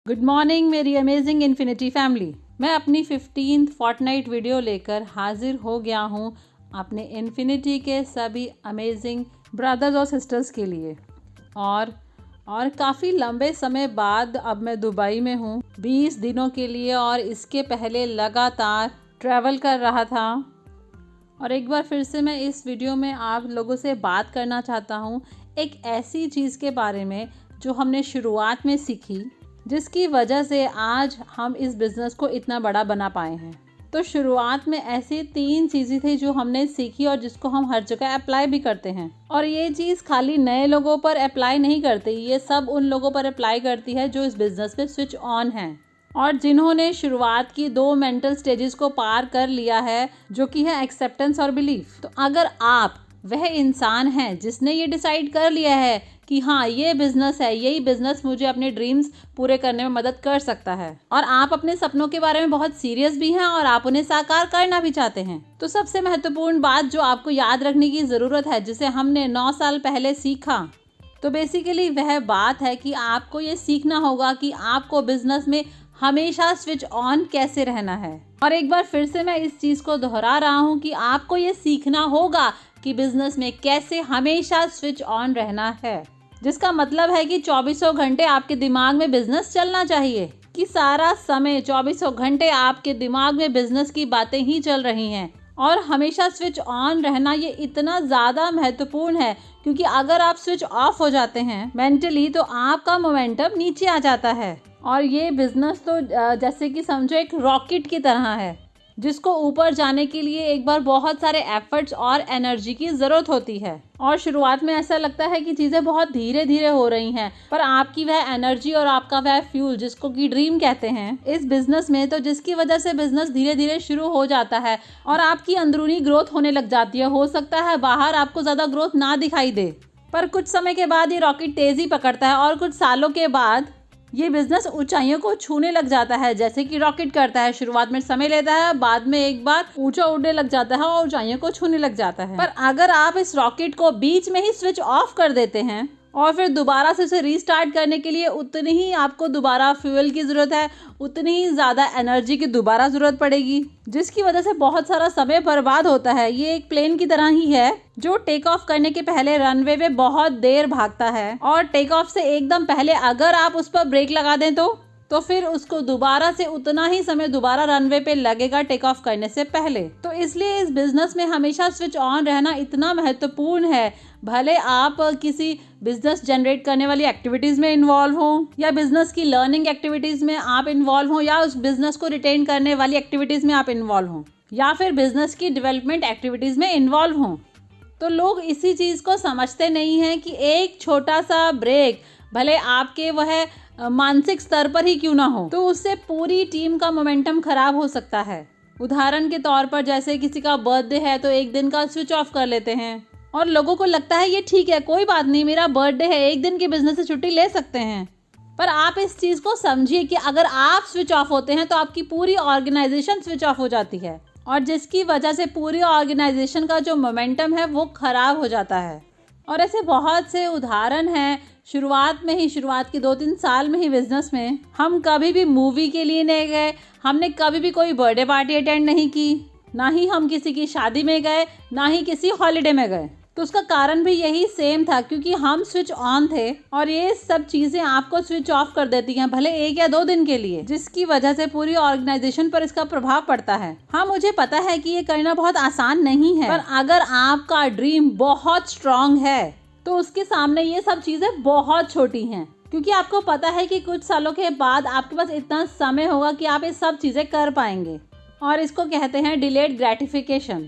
Good morning मेरी amazing infinity family. मैं अपनी 15th फोर्टनाइट वीडियो लेकर हाजिर हो गया हूँ अपने इन्फिनिटी के सभी अमेजिंग ब्रदर्स और सिस्टर्स के लिए। और काफ़ी लंबे समय बाद अब मैं दुबई में हूँ 20 दिनों के लिए, और इसके पहले लगातार ट्रैवल कर रहा था। और एक बार फिर से मैं इस वीडियो में आप लोगों से बात करना चाहता हूँ एक ऐसी चीज़ के बारे में जो हमने शुरुआत में सीखी, जिसकी वजह से आज हम इस बिज़नेस को इतना बड़ा बना पाए हैं। तो शुरुआत में ऐसी 3 चीज़ें थी जो हमने सीखी और जिसको हम हर जगह अप्लाई भी करते हैं। और ये चीज़ खाली नए लोगों पर अप्लाई नहीं करती, ये सब उन लोगों पर अप्लाई करती है जो इस बिज़नेस में स्विच ऑन हैं और जिन्होंने शुरुआत की 2 मेंटल स्टेजेस को पार कर लिया है, जो कि है एक्सेप्टेंस और बिलीफ। तो अगर आप वह इंसान हैं जिसने ये डिसाइड कर लिया है कि हाँ, ये बिज़नेस है, यही बिज़नेस मुझे अपने ड्रीम्स पूरे करने में मदद कर सकता है, और आप अपने सपनों के बारे में बहुत सीरियस भी हैं और आप उन्हें साकार करना भी चाहते हैं, तो सबसे महत्वपूर्ण बात जो आपको याद रखने की ज़रूरत है, जिसे हमने 9 साल पहले सीखा, तो बेसिकली वह बात है कि आपको ये सीखना होगा कि आपको बिज़नेस में हमेशा स्विच ऑन कैसे रहना है। और एक बार फिर से मैं इस चीज़ को दोहरा रहा हूँ कि आपको ये सीखना होगा कि बिज़नेस में कैसे हमेशा स्विच ऑन रहना है, जिसका मतलब है कि 24 घंटे आपके दिमाग में बिज़नेस चलना चाहिए, कि सारा समय 24 घंटे आपके दिमाग में बिज़नेस की बातें ही चल रही हैं। और हमेशा स्विच ऑन रहना ये इतना ज़्यादा महत्वपूर्ण है, क्योंकि अगर आप स्विच ऑफ हो जाते हैं मेंटली तो आपका मोमेंटम नीचे आ जाता है। और ये बिज़नेस तो जैसे कि समझो एक रॉकेट की तरह है, जिसको ऊपर जाने के लिए एक बार बहुत सारे एफर्ट्स और एनर्जी की ज़रूरत होती है। और शुरुआत में ऐसा लगता है कि चीज़ें बहुत धीरे धीरे हो रही हैं, पर आपकी वह एनर्जी और आपका वह फ्यूल, जिसको कि ड्रीम कहते हैं इस बिज़नेस में, तो जिसकी वजह से बिज़नेस धीरे धीरे शुरू हो जाता है और आपकी अंदरूनी ग्रोथ होने लग जाती है। हो सकता है बाहर आपको ज़्यादा ग्रोथ ना दिखाई दे, पर कुछ समय के बाद ये रॉकेट तेज़ी पकड़ता है और कुछ सालों के बाद ये बिज़नेस ऊंचाइयों को छूने लग जाता है, जैसे कि रॉकेट करता है। शुरुआत में समय लेता है, बाद में एक बार ऊंचा उड़ने लग जाता है और ऊंचाइयों को छूने लग जाता है। पर अगर आप इस रॉकेट को बीच में ही स्विच ऑफ कर देते हैं और फिर दोबारा से उसे रीस्टार्ट करने के लिए उतनी ही आपको दोबारा फ्यूल की ज़रूरत है, उतनी ही ज़्यादा एनर्जी की दोबारा ज़रूरत पड़ेगी, जिसकी वजह से बहुत सारा समय बर्बाद होता है। ये एक प्लेन की तरह ही है जो टेक ऑफ करने के पहले रनवे पे बहुत देर भागता है, और टेक ऑफ से एकदम पहले अगर आप उस पर ब्रेक लगा दें तो फिर उसको दोबारा से उतना ही समय दोबारा रनवे पे लगेगा टेक ऑफ करने से पहले। तो इसलिए इस बिज़नेस में हमेशा स्विच ऑन रहना इतना महत्वपूर्ण है। भले आप किसी बिज़नेस जनरेट करने वाली एक्टिविटीज़ में इन्वॉल्व हों, या बिज़नेस की लर्निंग एक्टिविटीज़ में आप इन्वॉल्व हों, या उस बिज़नेस को रिटेन करने वाली एक्टिविटीज़ में आप इन्वॉल्व हों, या फिर बिज़नेस की डेवलपमेंट एक्टिविटीज़ में इन्वॉल्व हों, तो लोग इसी चीज़ को समझते नहीं हैं कि एक छोटा सा ब्रेक, भले आपके वह मानसिक स्तर पर ही क्यों ना हो, तो उससे पूरी टीम का मोमेंटम खराब हो सकता है। उदाहरण के तौर पर जैसे किसी का बर्थडे है तो एक दिन का स्विच ऑफ कर लेते हैं, और लोगों को लगता है ये ठीक है, कोई बात नहीं, मेरा बर्थडे है, एक दिन की बिजनेस से छुट्टी ले सकते हैं। पर आप इस चीज़ को समझिए कि अगर आप स्विच ऑफ होते हैं तो आपकी पूरी ऑर्गेनाइजेशन स्विच ऑफ हो जाती है, और जिसकी वजह से पूरी ऑर्गेनाइजेशन का जो मोमेंटम है वो खराब हो जाता है। और ऐसे बहुत से उदाहरण हैं। शुरुआत के 2-3 साल में ही बिज़नेस में हम कभी भी मूवी के लिए नहीं गए, हमने कभी भी कोई बर्थडे पार्टी अटेंड नहीं की, ना ही हम किसी की शादी में गए, ना ही किसी हॉलिडे में गए। तो उसका कारण भी यही सेम था, क्योंकि हम स्विच ऑन थे, और ये सब चीज़ें आपको स्विच ऑफ कर देती हैं, भले 1 या 2 दिन के लिए, जिसकी वजह से पूरी ऑर्गेनाइजेशन पर इसका प्रभाव पड़ता है। हाँ, मुझे पता है कि ये करना बहुत आसान नहीं है, पर अगर आपका ड्रीम बहुत स्ट्रांग है तो उसके सामने ये सब चीज़ें बहुत छोटी हैं, क्योंकि आपको पता है कि कुछ सालों के बाद आपके पास इतना समय होगा कि आप ये सब चीज़ें कर पाएंगे, और इसको कहते हैं डिलेड ग्रेटिफिकेशन।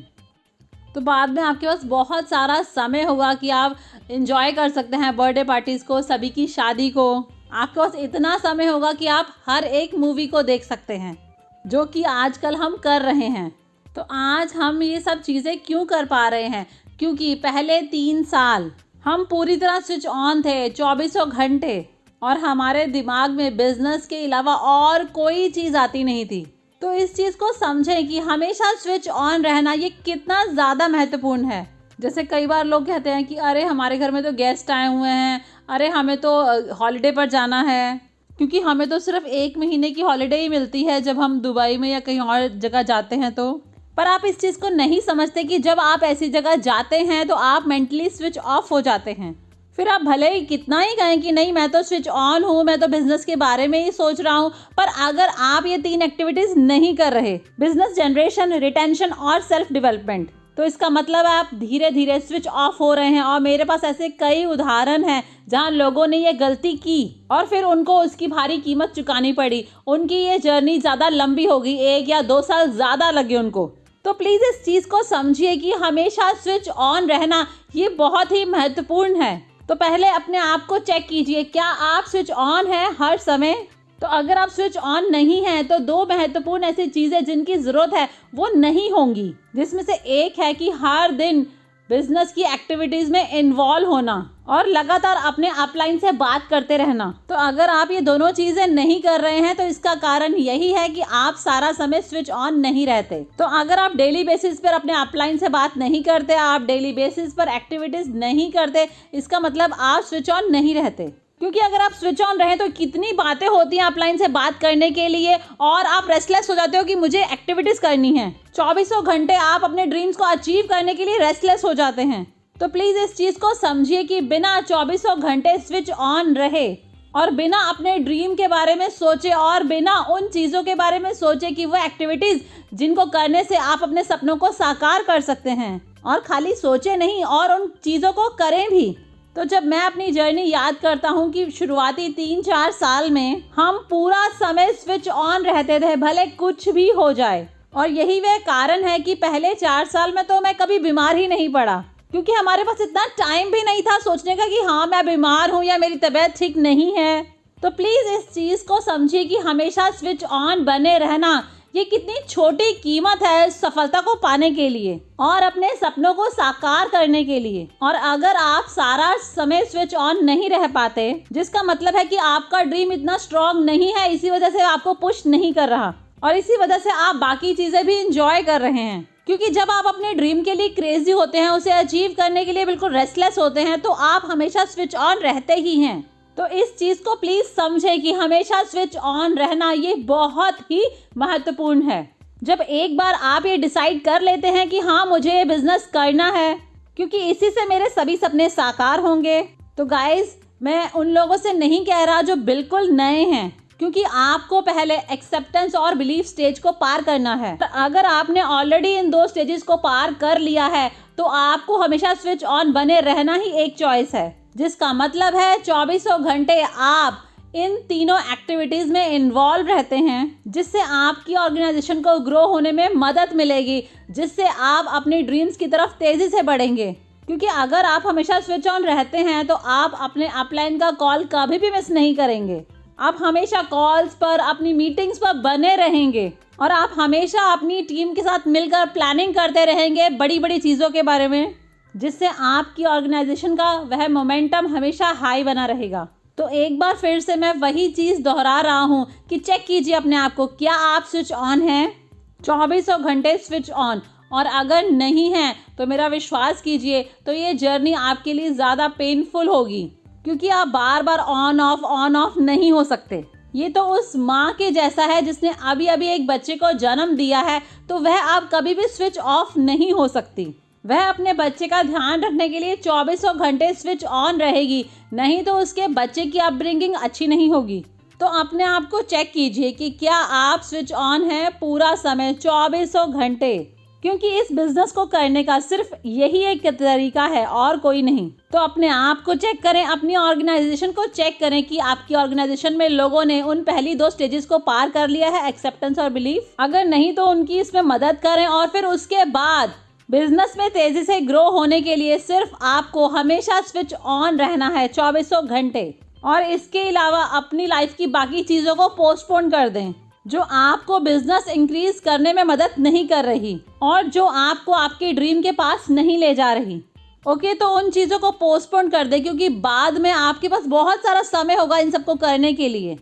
तो बाद में आपके पास बहुत सारा समय होगा कि आप एंजॉय कर सकते हैं बर्थडे पार्टीज़ को, सभी की शादी को। आपके पास इतना समय होगा कि आप हर एक मूवी को देख सकते हैं, जो कि आजकल हम कर रहे हैं। तो आज हम ये सब चीज़ें क्यों कर पा रहे हैं? क्योंकि पहले 3 साल हम पूरी तरह स्विच ऑन थे 24 घंटे, और हमारे दिमाग में बिजनेस के अलावा और कोई चीज़ आती नहीं थी। तो इस चीज़ को समझें कि हमेशा स्विच ऑन रहना ये कितना ज़्यादा महत्वपूर्ण है। जैसे कई बार लोग कहते हैं कि अरे हमारे घर में तो गेस्ट आए हुए हैं, अरे हमें तो हॉलिडे पर जाना है, क्योंकि हमें तो सिर्फ 1 महीने की हॉलीडे ही मिलती है जब हम दुबई में या कहीं और जगह जाते हैं तो। पर आप इस चीज़ को नहीं समझते कि जब आप ऐसी जगह जाते हैं तो आप मेंटली स्विच ऑफ हो जाते हैं। फिर आप भले ही कितना ही कहें कि नहीं मैं तो स्विच ऑन हूँ, मैं तो बिजनेस के बारे में ही सोच रहा हूँ, पर अगर आप ये 3 एक्टिविटीज़ नहीं कर रहे, बिजनेस जनरेशन, रिटेंशन और सेल्फ डेवलपमेंट, तो इसका मतलब आप धीरे धीरे स्विच ऑफ हो रहे हैं। और मेरे पास ऐसे कई उदाहरण हैं जहां लोगों ने ये गलती की और फिर उनको उसकी भारी कीमत चुकानी पड़ी। उनकी ये जर्नी ज़्यादा लंबी होगी, 1 या 2 साल ज़्यादा लगे उनको। तो प्लीज़ इस चीज़ को समझिए कि हमेशा स्विच ऑन रहना ये बहुत ही महत्वपूर्ण है। तो पहले अपने आप को चेक कीजिए, क्या आप स्विच ऑन है हर समय? तो अगर आप स्विच ऑन नहीं हैं तो 2 महत्वपूर्ण ऐसी चीज़ें जिनकी ज़रूरत है वो नहीं होंगी, जिसमें से एक है कि हर दिन बिजनेस की एक्टिविटीज़ में इन्वॉल्व होना और लगातार अपने अपलाइन से बात करते रहना। तो अगर आप ये दोनों चीज़ें नहीं कर रहे हैं तो इसका कारण यही है कि आप सारा समय स्विच ऑन नहीं रहते। तो अगर आप डेली बेसिस पर अपने अपलाइन से बात नहीं करते, आप डेली बेसिस पर एक्टिविटीज़ नहीं करते, इसका मतलब आप स्विच ऑन नहीं रहते। क्योंकि अगर आप स्विच ऑन रहें तो कितनी बातें होती हैं अपलाइन से बात करने के लिए और आप रेस्टलेस हो जाते हो कि मुझे एक्टिविटीज़ करनी है। 24 घंटे आप अपने ड्रीम्स को अचीव करने के लिए रेस्टलेस हो जाते हैं। तो प्लीज़ इस चीज़ को समझिए कि बिना 24 घंटे स्विच ऑन रहे और बिना अपने ड्रीम के बारे में सोचे और बिना उन चीज़ों के बारे में सोचे कि वो एक्टिविटीज़ जिनको करने से आप अपने सपनों को साकार कर सकते हैं, और खाली सोचे नहीं और उन चीज़ों को करें भी। तो जब मैं अपनी जर्नी याद करता हूँ कि शुरुआती 3-4 साल में हम पूरा समय स्विच ऑन रहते थे, भले कुछ भी हो जाए। और यही वह कारण है कि पहले 4 साल में तो मैं कभी बीमार ही नहीं पड़ा, क्योंकि हमारे पास इतना टाइम भी नहीं था सोचने का कि हाँ मैं बीमार हूँ या मेरी तबीयत ठीक नहीं है। तो प्लीज़ इस चीज़ को समझिए कि हमेशा स्विच ऑन बने रहना ये कितनी छोटी कीमत है सफलता को पाने के लिए और अपने सपनों को साकार करने के लिए। और अगर आप सारा समय स्विच ऑन नहीं रह पाते, जिसका मतलब है कि आपका ड्रीम इतना स्ट्रॉन्ग नहीं है, इसी वजह से आपको पुश नहीं कर रहा और इसी वजह से आप बाकी चीज़ें भी इंजॉय कर रहे हैं। क्योंकि जब आप अपने ड्रीम के लिए क्रेजी होते हैं, उसे अचीव करने के लिए बिल्कुल रेस्टलेस होते हैं, तो आप हमेशा स्विच ऑन रहते ही हैं। तो इस चीज़ को प्लीज़ समझें कि हमेशा स्विच ऑन रहना ये बहुत ही महत्वपूर्ण है। जब एक बार आप ये डिसाइड कर लेते हैं कि हाँ मुझे ये बिज़नेस करना है क्योंकि इसी से मेरे सभी सपने साकार होंगे, तो गाइस मैं उन लोगों से नहीं कह रहा जो बिल्कुल नए हैं, क्योंकि आपको पहले एक्सेप्टेंस और बिलीफ स्टेज को पार करना है। अगर आपने ऑलरेडी इन 2 स्टेजेस को पार कर लिया है तो आपको हमेशा स्विच ऑन बने रहना ही एक चॉइस है, जिसका मतलब है 24 घंटे आप इन तीनों एक्टिविटीज़ में इन्वॉल्व रहते हैं, जिससे आपकी ऑर्गेनाइजेशन को ग्रो होने में मदद मिलेगी, जिससे आप अपनी ड्रीम्स की तरफ तेज़ी से बढ़ेंगे। क्योंकि अगर आप हमेशा स्विच ऑन रहते हैं तो आप अपने अपलाइन का कॉल कभी भी मिस नहीं करेंगे, आप हमेशा कॉल्स पर, अपनी मीटिंग्स पर बने रहेंगे और आप हमेशा अपनी टीम के साथ मिलकर प्लानिंग करते रहेंगे बड़ी बड़ी चीज़ों के बारे में, जिससे आपकी ऑर्गेनाइजेशन का वह मोमेंटम हमेशा हाई बना रहेगा। तो एक बार फिर से मैं वही चीज़ दोहरा रहा हूँ कि चेक कीजिए अपने आप को, क्या आप स्विच ऑन हैं? 24 घंटे स्विच ऑन। और अगर नहीं है तो मेरा विश्वास कीजिए तो ये जर्नी आपके लिए ज़्यादा पेनफुल होगी, क्योंकि आप बार बार ऑन ऑफ नहीं हो सकते। ये तो उस माँ के जैसा है जिसने अभी अभी एक बच्चे को जन्म दिया है, तो वह अब कभी भी स्विच ऑफ नहीं हो सकती। वह अपने बच्चे का ध्यान रखने के लिए 24 घंटे स्विच ऑन रहेगी, नहीं तो उसके बच्चे की अपब्रिंगिंग अच्छी नहीं होगी। तो अपने आप को चेक कीजिए कि क्या आप स्विच ऑन हैं पूरा समय 24 घंटे, क्योंकि इस बिज़नेस को करने का सिर्फ यही एक तरीका है और कोई नहीं। तो अपने आप को चेक करें, अपनी ऑर्गेनाइजेशन को चेक करें कि आपकी ऑर्गेनाइजेशन में लोगों ने उन पहली 2 स्टेजेस को पार कर लिया है, एक्सेप्टेंस और बिलीफ। अगर नहीं तो उनकी इसमें मदद करें और फिर उसके बाद बिजनेस में तेजी से ग्रो होने के लिए सिर्फ आपको हमेशा स्विच ऑन रहना है 24 घंटे। और इसके अलावा अपनी लाइफ की बाकी चीज़ों को पोस्टपोन कर दें जो आपको बिजनेस इंक्रीज करने में मदद नहीं कर रही और जो आपको आपके ड्रीम के पास नहीं ले जा रही। ओके, तो उन चीज़ों को पोस्टपोन कर दें, क्योंकि बाद में आपके पास बहुत सारा समय होगा इन सबको करने के लिए।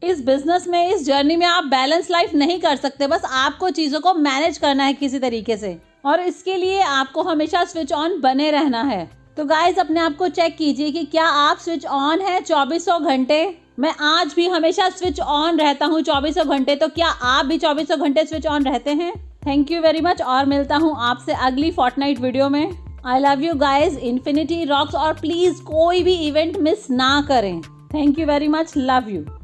इस बिजनेस में, इस जर्नी में आप बैलेंस लाइफ नहीं कर सकते, बस आपको चीज़ों को मैनेज करना है किसी तरीके से, और इसके लिए आपको हमेशा स्विच ऑन बने रहना है। तो गाइज अपने आप को चेक कीजिए कि क्या आप स्विच ऑन है 2400 घंटे। मैं आज भी हमेशा स्विच ऑन रहता हूँ 2400 घंटे, तो क्या आप भी 2400 घंटे स्विच ऑन रहते हैं? थैंक यू वेरी मच और मिलता हूँ आपसे अगली फोर्टनाइट वीडियो में। I love you guys, infinity rocks और प्लीज़ कोई भी इवेंट मिस ना करें। Thank you very much, love you.